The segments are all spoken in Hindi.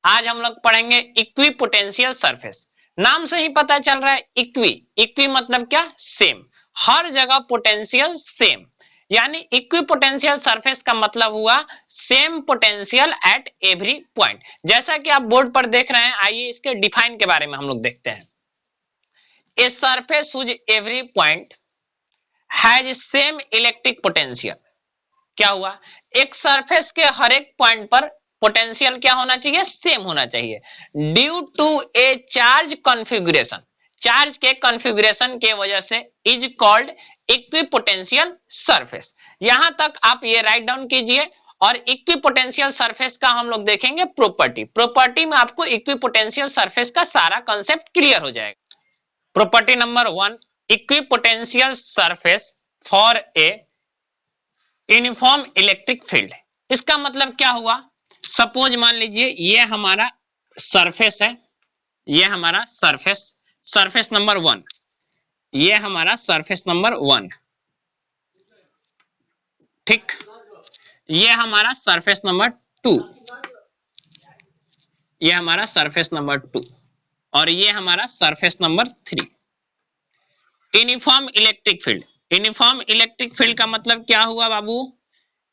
आज हम लोग पढ़ेंगे इक्विपोटेंशियल सरफेस। नाम से ही पता चल रहा है इक्वी मतलब क्या, सेम, हर जगह पोटेंशियल सेम, यानी इक्विपोटेंशियल सरफेस का मतलब हुआ same potential at every point. जैसा कि आप बोर्ड पर देख रहे हैं, आइए इसके डिफाइन के बारे में हम लोग देखते हैं। A surface whose every point has same electric potential. क्या हुआ, एक सरफेस के हर एक पॉइंट पर पोटेंशियल क्या होना चाहिए, सेम होना चाहिए, due to a charge configuration, charge के कॉन्फ़िगरेशन के वजह से इज कॉल्ड इक्विपोटेंशियल सरफेस। यहां तक आप ये राइट डाउन कीजिए। और इक्विपोटेंशियल सरफेस का हम लोग देखेंगे प्रॉपर्टी में आपको इक्विपोटेंशियल सरफेस का सारा कांसेप्ट क्लियर हो जाएगा। Property number 1, equipotential surface for a uniform electric field. इसका मतलब क्या हुआ, सपोज मान लीजिए ये हमारा सरफेस है, ये हमारा सरफेस नंबर 1, ये हमारा सरफेस नंबर 1, ठीक, ये हमारा सरफेस नंबर 2, ये हमारा सरफेस नंबर 2 और ये हमारा surface number 3। Uniform electric field, uniform electric field का मतलब क्या हुआ बाबू,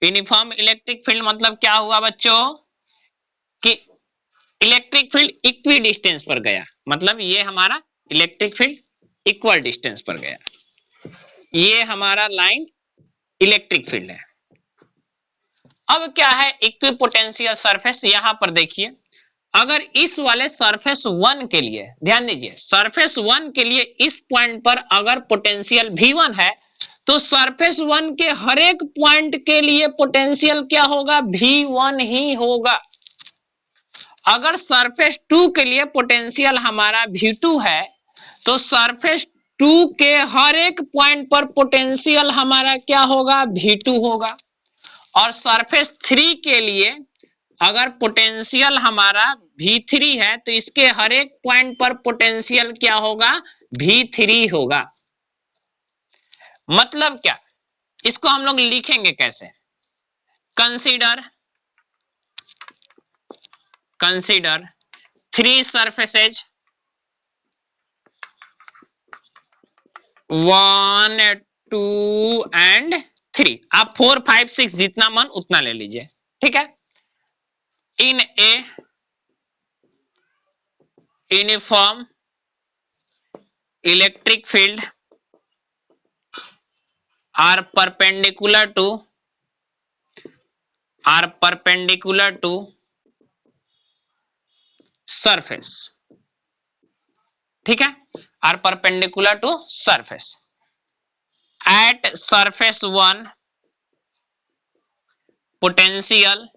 यूनिफॉर्म इलेक्ट्रिक फील्ड मतलब क्या हुआ बच्चों कि इलेक्ट्रिक फील्ड इक्वी डिस्टेंस पर गया, मतलब ये हमारा इलेक्ट्रिक फील्ड इक्वल डिस्टेंस पर गया, ये हमारा लाइन इलेक्ट्रिक फील्ड है। अब क्या है इक्विपोटेंशियल सरफेस, यहां पर देखिए, अगर इस वाले सरफेस 1 के लिए ध्यान दीजिए, सरफेस 1 के लिए इस पॉइंट पर अगर पोटेंशियल V1 है तो सरफेस 1 के हर एक पॉइंट के लिए पोटेंशियल क्या होगा, V1 ही होगा। अगर सरफेस 2 के लिए पोटेंशियल हमारा V2 है तो सरफेस 2 के हर एक पॉइंट पर पोटेंशियल हमारा क्या होगा, V2 होगा। और सरफेस 3 के लिए अगर पोटेंशियल हमारा V3 है तो इसके हर एक पॉइंट पर पोटेंशियल क्या होगा, V3 होगा। मतलब क्या, इसको हम लोग लिखेंगे कैसे, कंसीडर 3 सरफेसेज 1 2 एंड 3, आप 4 5 6 जितना मन उतना ले लीजिए, ठीक है। In a uniform electric field are perpendicular to surface, ठीक है, are perpendicular to surface at surface 1 potential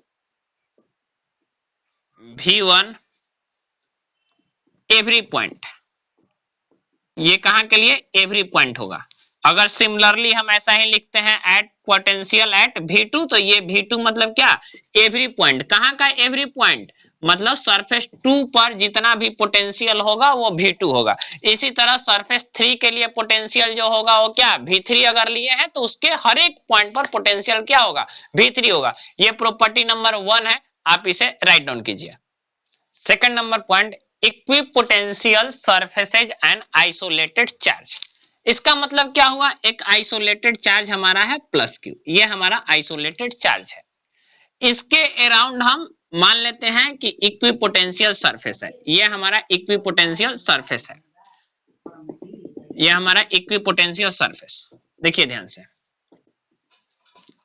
V1 every point, ये कहां के लिए, एवरी पॉइंट होगा। अगर सिमिलरली हम ऐसा ही लिखते हैं एट पोटेंशियल एट V2 तो ये V2 मतलब क्या, एवरी पॉइंट, कहां का एवरी पॉइंट, मतलब सरफेस 2 पर जितना भी पोटेंशियल होगा वो V2 होगा। इसी तरह सरफेस 3 के लिए पोटेंशियल जो होगा वो क्या, V3 अगर लिए हैं तो उसके हर एक पॉइंट पर पोटेंशियल क्या होगा, V3 होगा। ये प्रॉपर्टी नंबर 1 है, आप इसे राइट डाउन कीजिए। Second number point, equipotential surfaces and isolated charge. इसका मतलब क्या हुआ, एक आइसोलेटेड चार्ज हमारा है प्लस Q, ये हमारा आइसोलेटेड चार्ज है, इसके अराउंड हम मान लेते हैं कि इक्विपोटेंशियल सरफेस है, ये हमारा इक्विपोटेंशियल सरफेस है, ये हमारा इक्विपोटेंशियल सरफेस। देखिए ध्यान से,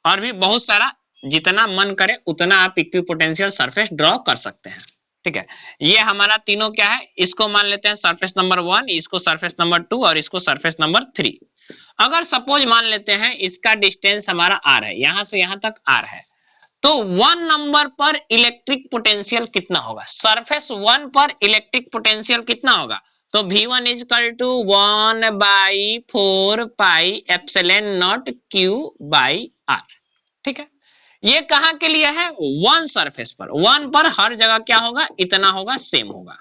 और भी बहुत सारा जितना मन करे उतना आप इक्विपोटेंशियल सरफेस ड्रॉ कर सकते हैं, ठीक है। ये हमारा तीनों क्या है, इसको मान लेते हैं सरफेस नंबर 1, इसको सरफेस नंबर 2 और इसको सरफेस नंबर 3। अगर सपोज मान लेते हैं इसका डिस्टेंस हमारा r है, यहां से यहां तक r है, तो 1 नंबर पर इलेक्ट्रिक पोटेंशियल कितना होगा, सरफेस 1 पर इलेक्ट्रिक पोटेंशियल कितना होगा, तो V1 is equal to 1/4 pi epsilon not Q by R, ठीक है। ये कहां के लिए है, 1 सरफेस पर, 1 पर हर जगह क्या होगा, इतना होगा, सेम होगा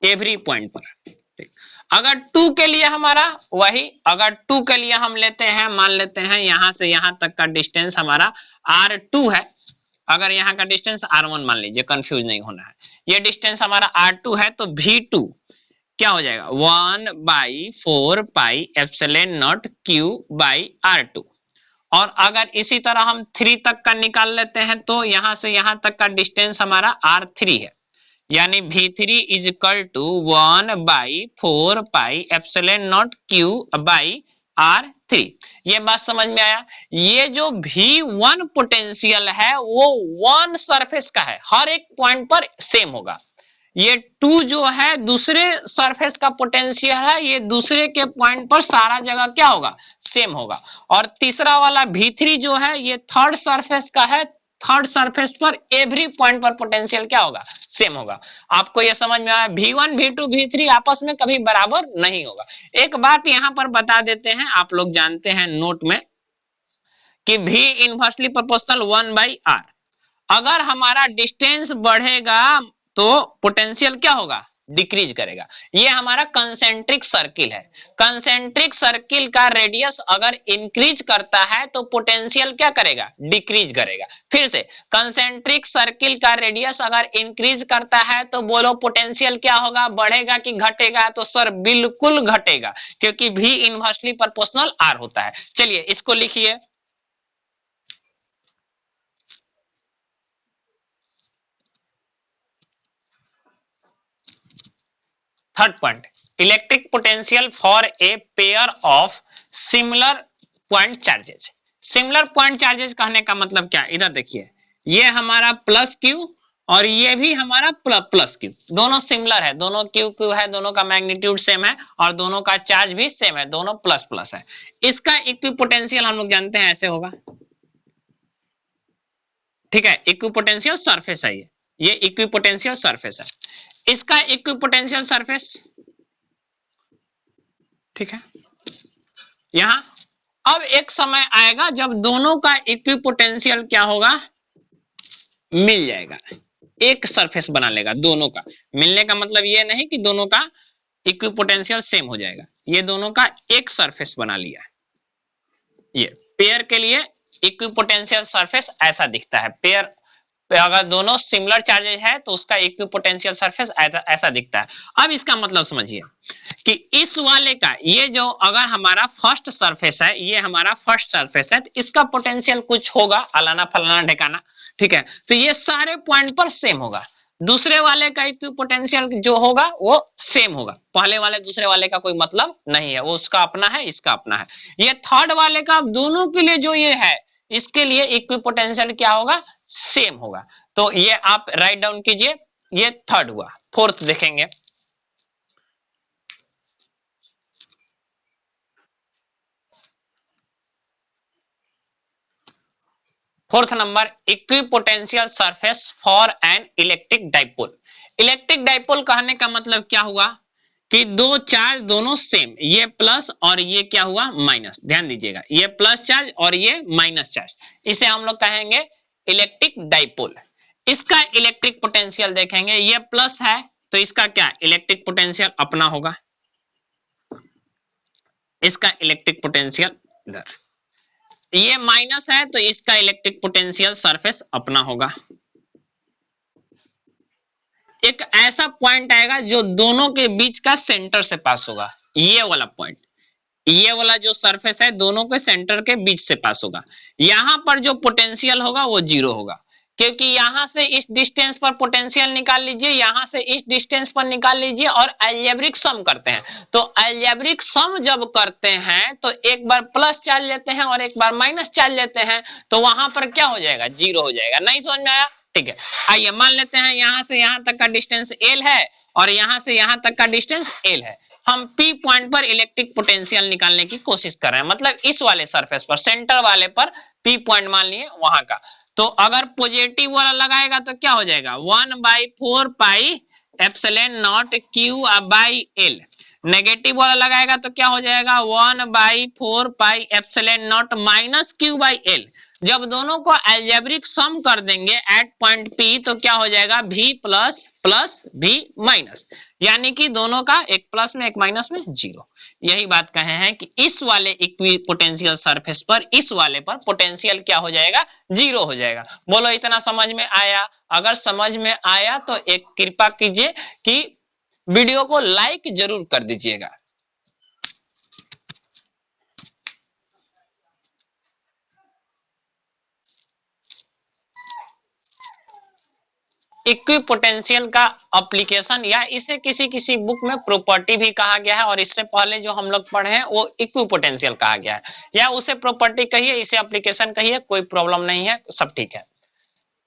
एवरी पॉइंट पर, ठीक। अगर 2 के लिए हमारा वही, अगर 2 के लिए हम लेते हैं, मान लेते हैं यहां से यहां तक का डिस्टेंस हमारा R2 है, अगर यहाँ का डिस्टेंस r1 मान लीजिए, कंफ्यूज नहीं होना है, ये डिस्टेंस हमारा r2 है, तो v2 क्या हो जाएगा 1/4 pi epsilon not q by r2। और अगर इसी तरह हम 3 तक का निकाल लेते हैं तो यहां से यहां तक का डिस्टेंस हमारा r3 है, यानी v3 is equal to 1/4 pi epsilon not q by r3। ये बात समझ में आया। ये जो v1 पोटेंशियल है वो वन सरफेस का है, हर एक पॉइंट पर सेम होगा। ये 2 जो है दूसरे सरफेस का पोटेंशियल है, ये दूसरे के पॉइंट पर सारा जगह क्या होगा, सेम होगा। और तीसरा वाला v3 जो है ये थर्ड सरफेस का है, थर्ड सरफेस पर एवरी पॉइंट पर पोटेंशियल क्या होगा, सेम होगा। आपको ये समझ में आया, v1 v2 v3 आपस में कभी बराबर नहीं होगा। एक बात यहां पर बता देते हैं, आप लोग जानते हैं नोट में कि v इनवर्सली प्रोपोर्शनल 1/r। अगर हमारा डिस्टेंस बढ़ेगा तो पोटेंशियल क्या होगा, डिक्रीज करेगा। ये हमारा कंसेंट्रिक सर्किल है, कंसेंट्रिक सर्किल का रेडियस अगर इंक्रीज करता है तो पोटेंशियल क्या करेगा, डिक्रीज करेगा। फिर से, कंसेंट्रिक सर्किल का रेडियस अगर इंक्रीज करता है तो बोलो पोटेंशियल क्या होगा, बढ़ेगा कि घटेगा? तो सर बिल्कुल घटेगा, क्योंकि v इनवर्सली प्रोपोर्शनल r होता है। चलिए इसको लिखिए, third point, electric potential for a pair of similar point charges. Similar point charges कहने का मतलब क्या, इधर देखिए, ये हमारा प्लस क्यू और ये भी हमारा प्लस क्यू, दोनों सिमिलर है, दोनों क्यू क्यू है, दोनों का मैग्नीट्यूड सेम है और दोनों का चार्ज भी सेम है, दोनों प्लस प्लस है। इसका इक्विपोटेंशियल हम लोग जानते हैं ऐसे होगा, ठीक है, इक्विपोटेंशियल सरफेस है, ये इक्विपोटेंशियल सरफेस है, इसका इक्विपोटेंशियल सरफेस, ठीक है। यहां अब एक समय आएगा जब दोनों का इक्विपोटेंशियल क्या होगा, मिल जाएगा, एक सरफेस बना लेगा। दोनों का मिलने का मतलब ये नहीं कि दोनों का इक्विपोटेंशियल सेम हो जाएगा, ये दोनों का एक सरफेस बना लिया। ये पेयर के लिए इक्विपोटेंशियल सरफेस ऐसा दिखता है। पेयर अगर दोनों सिमिलर चार्जेज है तो उसका इक्विपोटेंशियल सरफेस ऐसा दिखता है। अब इसका मतलब समझिए कि इस वाले का, ये जो अगर हमारा फर्स्ट सरफेस है, ये हमारा फर्स्ट सरफेस है, तो इसका पोटेंशियल कुछ होगा, अलाना फलाना ढेकाना, ठीक है। तो ये सारे पॉइंट पर सेम होगा। दूसरे वाले का इक्विपोटेंशियल जो होगा वो सेम होगा, पहले वाले दूसरे वाले का कोई मतलब नहीं है, वो उसका अपना है, इसका अपना है। ये थर्ड वाले का दोनों के लिए जो ये है, इसके लिए इक्विपोटेंशियल क्या होगा, सेम होगा। तो ये आप राइट डाउन कीजिए, ये थर्ड हुआ। फोर्थ देखेंगे, fourth number, equipotential surface for an electric dipole. Electric dipole कहने का मतलब क्या हुआ कि दो चार्ज दोनों सेम, ये प्लस और ये क्या हुआ, माइनस। ध्यान दीजिएगा, ये प्लस चार्ज और ये माइनस चार्ज, इसे हम लोग कहेंगे इलेक्ट्रिक डाइपोल। इसका इलेक्ट्रिक पोटेंशियल देखेंगे, ये प्लस है तो इसका क्या इलेक्ट्रिक पोटेंशियल अपना होगा, इसका इलेक्ट्रिक पोटेंशियल इधर, ये माइनस है तो इसका इलेक्ट्रिक पोटेंशियल सरफेस अपना होगा। एक ऐसा पॉइंट आएगा जो दोनों के बीच का सेंटर से पास होगा, ये वाला पॉइंट, ये वाला जो सरफेस है दोनों के सेंटर के बीच से पास होगा। यहां पर जो पोटेंशियल होगा वो जीरो होगा, क्योंकि यहां से इस डिस्टेंस पर पोटेंशियल निकाल लीजिए, यहां से इस डिस्टेंस पर निकाल लीजिए और अलजेब्रिक सम करते हैं। तो अलजेब्रिक सम जब करते हैं तो एक बार प्लस चार्ज लेते हैं और एक बार माइनस चार्ज लेते हैं, तो वहां पर क्या हो जाएगा, जीरो हो जाएगा। नहीं समझ में आया, ठीक है। आइए मान लेते हैं यहां से यहां तक का डिस्टेंस L है और यहां से यहां तक का डिस्टेंस L है। हम P पॉइंट पर इलेक्ट्रिक पोटेंशियल निकालने की कोशिश कर रहे हैं, मतलब इस वाले सरफेस पर, सेंटर वाले पर P पॉइंट मान लिए वहां का। तो अगर पॉजिटिव वाला लगाएगा तो क्या हो जाएगा, 1/4 pi epsilon not Q by L। Negative वाला लगाएगा तो क्या हो जाएगा, 1/4 pi epsilon not minus Q by L। जब दोनों को अलजेब्रिक सम कर देंगे एट पॉइंट पी तो क्या हो जाएगा v plus plus v minus, यानी कि दोनों का एक प्लस में एक माइनस में जीरो। यही बात कहे हैं कि इस वाले इक्विपोटेंशियल सरफेस पर इस वाले पर पोटेंशियल क्या हो जाएगा, जीरो हो जाएगा। बोलो इतना समझ में आया? अगर समझ में आया तो एक कृपा कीजिए कि वीडियो को लाइक जरूर कर दीजिएगा। इक्विपोटेंशियल का एप्लीकेशन या इसे किसी किसी बुक में प्रॉपर्टी भी कहा गया है, और इससे पहले जो हम लोग पढ़े हैं वो इक्विपोटेंशियल कहा गया है, या उसे प्रॉपर्टी कहिए इसे एप्लीकेशन कहिए, कोई प्रॉब्लम नहीं है, सब ठीक है।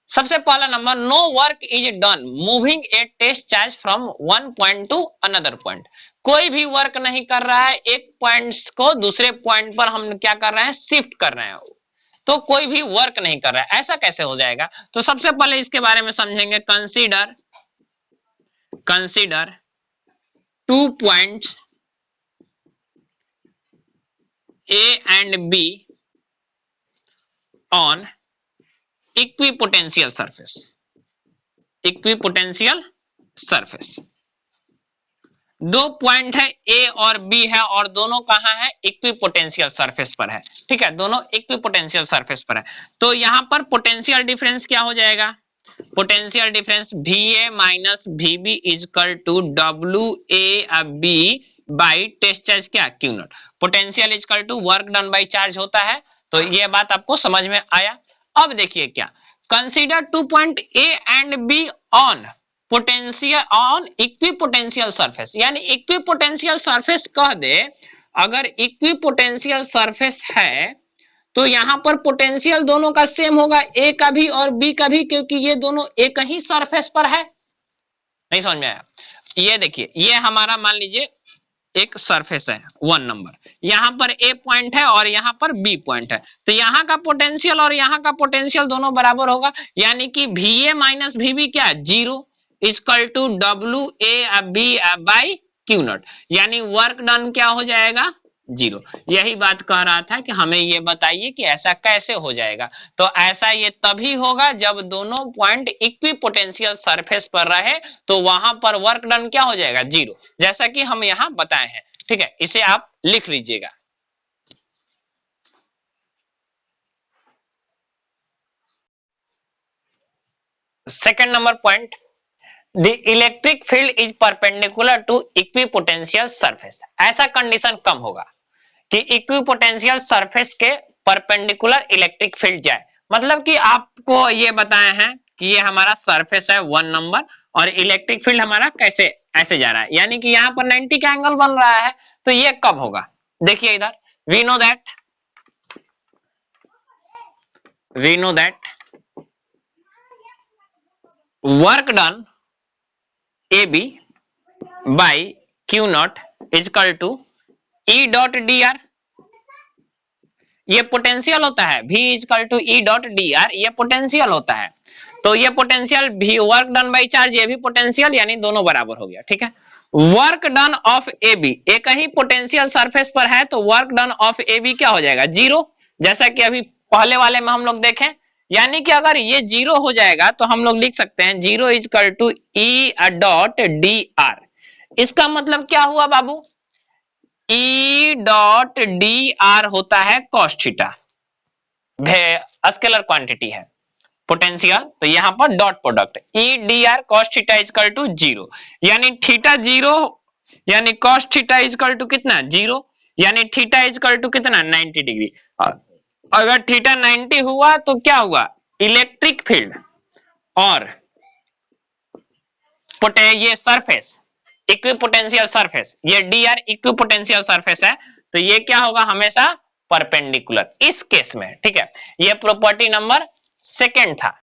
सबसे पहला number, no work is done moving a test charge from one point to another point. कोई भी वर्क नहीं कर रहा है, एक पॉइंट को दूसरे पॉइंट पर हम क्या कर रहे हैं, शिफ्ट कर रहे हैं, तो कोई भी वर्क नहीं कर रहा है, ऐसा कैसे हो जाएगा? तो सबसे पहले इसके बारे में समझेंगे। Consider 2 points A and B on equipotential surface. Equipotential surface, दो पॉइंट है A और B है, और दोनों कहां है, इक्विपोटेंशियल सरफेस पर है। ठीक है, दोनों इक्विपोटेंशियल सरफेस पर है। तो यहां पर पोटेंशियल डिफरेंस क्या हो जाएगा, potential difference VA minus VB is equal to WA/B by test charge क्या, Q not. Potential is equal to work done by charge होता है। तो ये बात आपको समझ में आया। अब देखिए क्या, consider 2 point A and B on potential on equipotential surface, यानी इक्विपोटेंशियल सरफेस कह दे, अगर इक्विपोटेंशियल सरफेस है तो यहां पर पोटेंशियल दोनों का सेम होगा, A का भी और B का भी, क्योंकि ये दोनों एक ही सरफेस पर है। नहीं समझ में आया? ये देखिए, ये हमारा मान लीजिए एक सरफेस है 1 नंबर, यहां पर A पॉइंट है और यहां पर B पॉइंट है, तो यहां का पोटेंशियल और यहां का पोटेंशियल दोनों बराबर होगा, यानी कि VA माइनस VB क्या, zero equal to WA/B by Q not, यानी वर्क डन क्या हो जाएगा, जीरो। यही बात कह रहा था कि हमें ये बताइए कि ऐसा कैसे हो जाएगा। तो ऐसा ये तभी होगा जब दोनों पॉइंट इक्विपोटेंशियल सरफेस पर रहे, तो वहां पर वर्क डन क्या हो जाएगा, जीरो, जैसा कि हम यहां बताए हैं। ठीक है, इसे आप लिख लीजिएगा। Second number point, the electric field is perpendicular to equipotential surface. ऐसा कंडीशन कम होगा कि इक्विपोटेंशियल सरफेस के परपेंडिकुलर इलेक्ट्रिक फील्ड जाए। मतलब कि आपको ये बताए हैं कि ये हमारा सरफेस है 1 नंबर, और इलेक्ट्रिक फील्ड हमारा कैसे ऐसे जा रहा है, यानी कि यहाँ पर 90 का एंगल बन रहा है। तो ये कब होगा, देखिए इधर, we know that work done AB by Q not is equal to E dot dr। ये पोटेंशियल होता है, V is equal to E dot dr, ये पोटेंशियल होता है। तो ये पोटेंशियल भी वर्क डन बाई चार्ज, ये भी पोटेंशियल, यानी दोनों बराबर हो गया। ठीक है, वर्क डन ऑफ AB, एक ही पोटेंशियल सरफेस पर है, तो वर्क डन ऑफ AB क्या हो जाएगा, जीरो, जैसा कि अभी पहले वाले में हम लोग देखें। यानी कि अगर ये जीरो हो जाएगा तो हम लोग लिख सकते हैं zero is equal to E dot dr। इसका मतलब क्या हुआ बाबू, E डॉट dr होता है cos थीटा, स्केलर क्वांटिटी है पोटेंशियल, तो यहां पर dot product E dr cos theta is equal to zero, यानी थीटा जीरो, यानी cos theta is equal to कितना, जीरो, यानी थीटा इज इक्वल टू कितना, 90 डिग्री। अगर थीटा 90 हुआ तो क्या हुआ, इलेक्ट्रिक फील्ड और ये सरफेस इक्विपोटेंशियल सरफेस, ये dr इक्विपोटेंशियल सरफेस है, तो ये क्या होगा, हमेशा परपेंडिकुलर इस केस में। ठीक है, ये प्रॉपर्टी नंबर सेकंड था।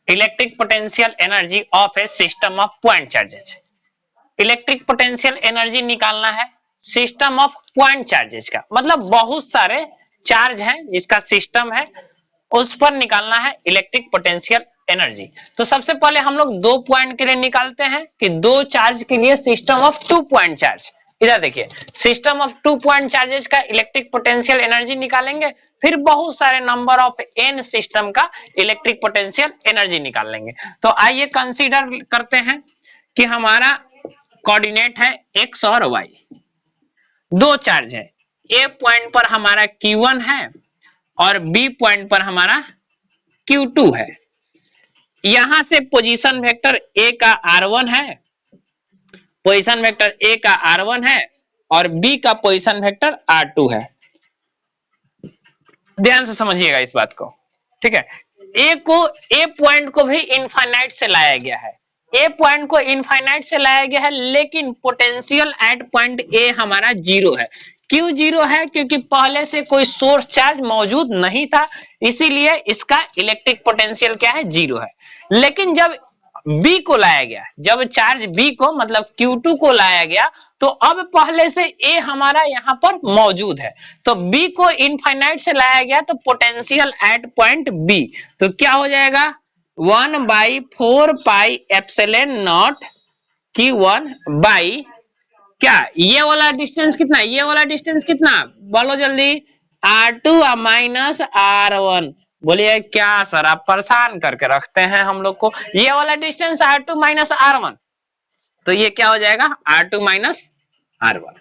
Electric potential energy of A system of point charges. Electric potential energy निकालना है सिस्टम ऑफ पॉइंट चार्जेज का, मतलब बहुत सारे चार्ज हैं जिसका सिस्टम है, उस पर निकालना है इलेक्ट्रिक पोटेंशियल एनर्जी। तो सबसे पहले हम लोग 2 पॉइंट के लिए निकालते हैं कि 2 चार्ज के लिए सिस्टम ऑफ 2 पॉइंट चार्ज इधर देखिए, सिस्टम ऑफ 2 पॉइंट चार्जेस का इलेक्ट्रिक पोटेंशियल एनर्जी निकालेंगे, फिर बहुत सारे नंबर ऑफ एन सिस्टम का इलेक्ट्रिक पोटेंशियल एनर्जी निकाल लेंगे। तो आइए कंसीडर करते हैं कि हमारा कोऑर्डिनेट है x और y, दो चार्ज है, ए पॉइंट पर हमारा Q1 है और बी पॉइंट पर हमारा Q2 है। यहां से पोजीशन वेक्टर ए का R1 है, पोजीशन वेक्टर ए का R1 है और बी का पोजीशन वेक्टर R2 है। ध्यान से समझिएगा इस बात को, ठीक है। ए पॉइंट को भी इनफाइनाइट से लाया गया है, ए पॉइंट को इनफाइनाइट से लाया गया है, लेकिन पोटेंशियल एट पॉइंट ए हमारा जीरो है। क्यों जीरो है? क्योंकि पहले से कोई सोर्स चार्ज मौजूद नहीं था, इसीलिए इसका इलेक्ट्रिक पोटेंशियल क्या है? जीरो है। लेकिन जब बी को लाया गया, जब चार्ज बी को मतलब Q2 को लाया गया, तो अब पहले से ए हमारा यहाँ पर मौजूद है, तो बी को इनफाइनाइट से लाया गया, तो पोटेंशियल एट पॉइंट बी तो क्या हो जाएगा? 1/4 pi epsilon naught Q1 by क्या, ये वाला डिस्टेंस कितना, ये वाला डिस्टेंस कितना, बोलो जल्दी, R2 माइनस R1। बोलिए क्या सर आप परेशान करके रखते हैं हम लोग को, ये वाला डिस्टेंस R2 माइनस R1, तो ये क्या हो जाएगा? R2 minus R1।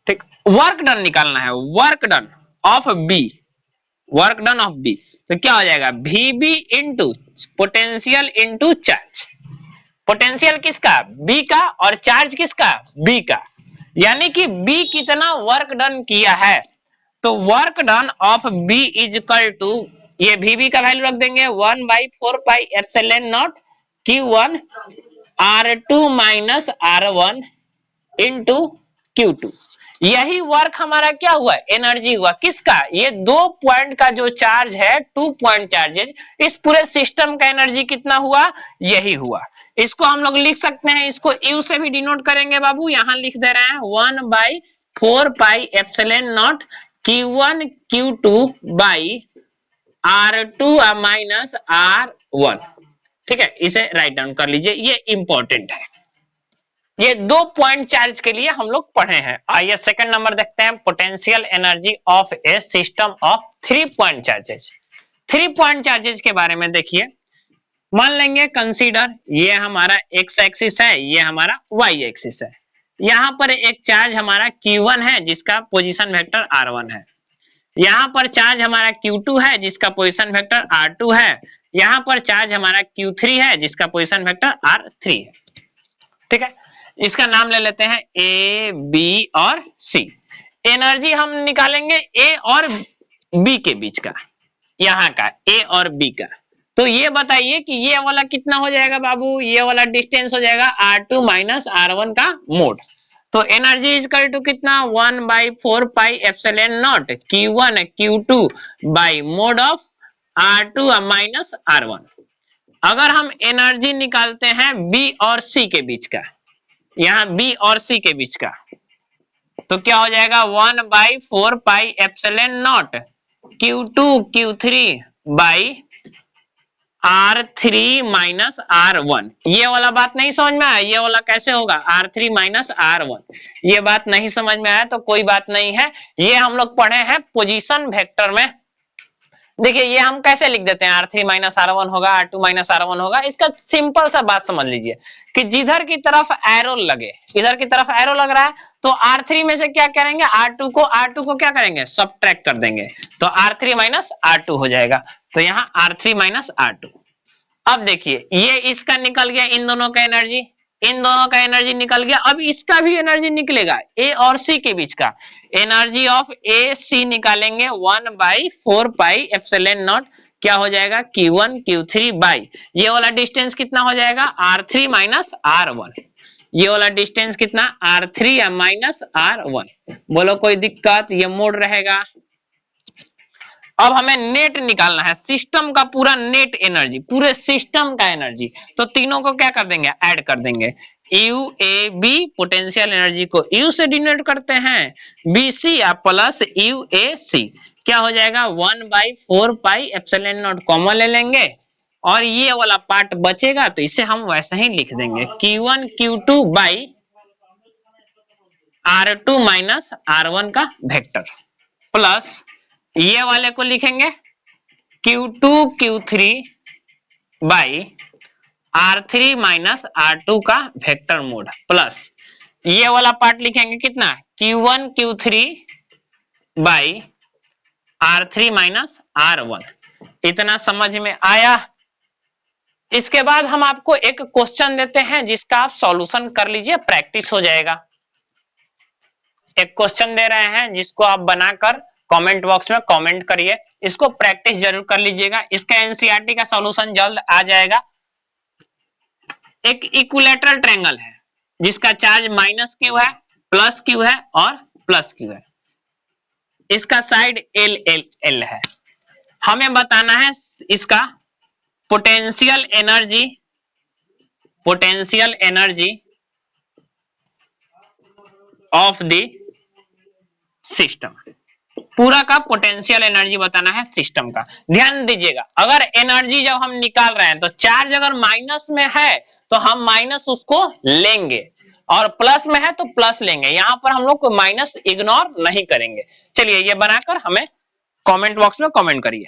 ठीक, वर्क डन निकालना है, work done of B, work done of B, तो क्या हो जाएगा? VB into potential into charge. Potential किसका? बी का, और चार्ज किसका? बी का। यानी कि बी कितना वर्क डन किया है, तो work done of B is equal to, ये VB का वैल्यू रख देंगे 1/4 pi epsilon naught Q1 R2 minus R1 into Q2। यही वर्क हमारा क्या हुआ? एनर्जी हुआ। किसका? ये दो पॉइंट का जो चार्ज है, 2 पॉइंट चार्जेज, इस पूरे सिस्टम का एनर्जी कितना हुआ? यही हुआ। इसको हम लोग लिख सकते हैं, इसको U से भी डिनोट करेंगे बाबू, यहां लिख दे रहे हैं 1/4 pi epsilon naught Q1 Q2 by R2 minus R1। ठीक है, इसे राइट डाउन कर लीजिए, ये इंपॉर्टेंट है। ये 2 पॉइंट चार्ज के लिए हम लोग पढ़े हैं। आइए सेकंड नंबर देखते हैं, potential energy of A system of 3 point charges. 3 point charges के बारे में देखिए, मान लेंगे कंसीडर ये हमारा x एक्सिस है, ये हमारा y एक्सिस है। यहाँ पर एक चार्ज हमारा Q1 है जिसका पोजीशन वेक्टर R1 है, यहाँ पर चार्ज हमारा Q2 है जिसका पोजीशन वेक्टर R2 है, यहाँ पर चार्ज हमारा Q3 है जिसका पोजीशन वेक्टर R3 है। ठीक है, इसका नाम ले लेते हैं A, B और C। एनर्जी हम निकालेंगे A और B के बीच का, यहाँ का A और B का। तो ये बताइए कि ये वाला कितना हो जाएगा बाबू? ये वाला डिस्टेंस हो जाएगा R2 माइनस R1 का मोड। तो एनर्जी इज इक्वल टू कितना? 1/4 pi epsilon naught Q1 Q2 by mode of R2 minus R1। अगर हम एनर्जी निकालते हैं B और C के बीच का, यहाँ B और C के बीच का, तो क्या हो जाएगा? 1/4 pi epsilon not Q2 Q3 by R3 minus R1। ये वाला बात नहीं समझ में आया? ये वाला कैसे होगा? R3 minus R1। ये बात नहीं समझ में आया तो कोई बात नहीं है, ये हम लोग पढ़े हैं पोजीशन वेक्टर में। देखिए ये हम कैसे लिख देते हैं, R3 माइनस R1 होगा, R2 माइनस R1 होगा। इसका सिंपल सा बात समझ लीजिए कि जिधर की तरफ एरो लगे, इधर की तरफ एरो लग रहा है, तो R3 में से क्या करेंगे? R2 को क्या करेंगे? सब्ट्रैक्ट कर देंगे, तो R3 माइनस R2 हो जाएगा। तो यहाँ R3 माइनस R2। अब देखिए ये इसका निकल गया, इन दोनों का एनर्जी, इन दोनों का एनर्जी निकल गया। अब इसका भी एनर्जी निकलेगा, ए और सी के बीच का एनर्जी ऑफ ए सी निकालेंगे 1/4 पाई एप्सिलॉन नॉट, क्या हो जाएगा? Q1 Q3 बाई, ये वाला डिस्टेंस कितना हो जाएगा? R3 minus R1। ये वाला डिस्टेंस कितना? R3 minus R1। बोलो कोई दिक्कत? ये मोड रहेगा। अब हमें नेट निकालना है, सिस्टम का पूरा नेट एनर्जी, पूरे सिस्टम का एनर्जी। तो तीनों को क्या कर देंगे? ऐड कर देंगे। UAB पोटेंशियल एनर्जी को U से डिनोट करते हैं, BC प्लस UAC क्या हो जाएगा? 1/4 पाई एप्सिलॉन नॉट कॉमन ले लेंगे, और ये वाला पार्ट बचेगा तो इसे हम वैसे ही लिख देंगे Q1 Q2 by R2 minus R1 का वेक्टर प्लस ये वाले को लिखेंगे Q2 Q3 by R3 minus R2 का वेक्टर मोड प्लस ये वाला पार्ट लिखेंगे कितना Q1 Q3 by R3 minus R1। इतना समझ में आया। इसके बाद हम आपको एक क्वेश्चन देते हैं जिसका आप सॉल्यूशन कर लीजिए, प्रैक्टिस हो जाएगा। एक क्वेश्चन दे रहे हैं जिसको आप बनाकर कमेंट बॉक्स में कमेंट करिए, इसको प्रैक्टिस जरूर कर लीजिएगा। इसका एनसीईआरटी का सॉल्यूशन जल्द आ जाएगा। एक इक्विलैटरल ट्रायंगल है जिसका चार्ज माइनस क्यू है, प्लस क्यू है और प्लस क्यू है। इसका साइड एल एल एल है। हमें बताना है इसका potential energy of the system. पूरा का पोटेंशियल एनर्जी बताना है सिस्टम का। ध्यान दीजिएगा, अगर एनर्जी जब हम निकाल रहे हैं तो चार्ज अगर माइनस में है तो हम माइनस उसको लेंगे और प्लस में है तो प्लस लेंगे। यहां पर हम लोग को माइनस इग्नोर नहीं करेंगे। चलिए ये बनाकर हमें कमेंट बॉक्स में कमेंट करिए।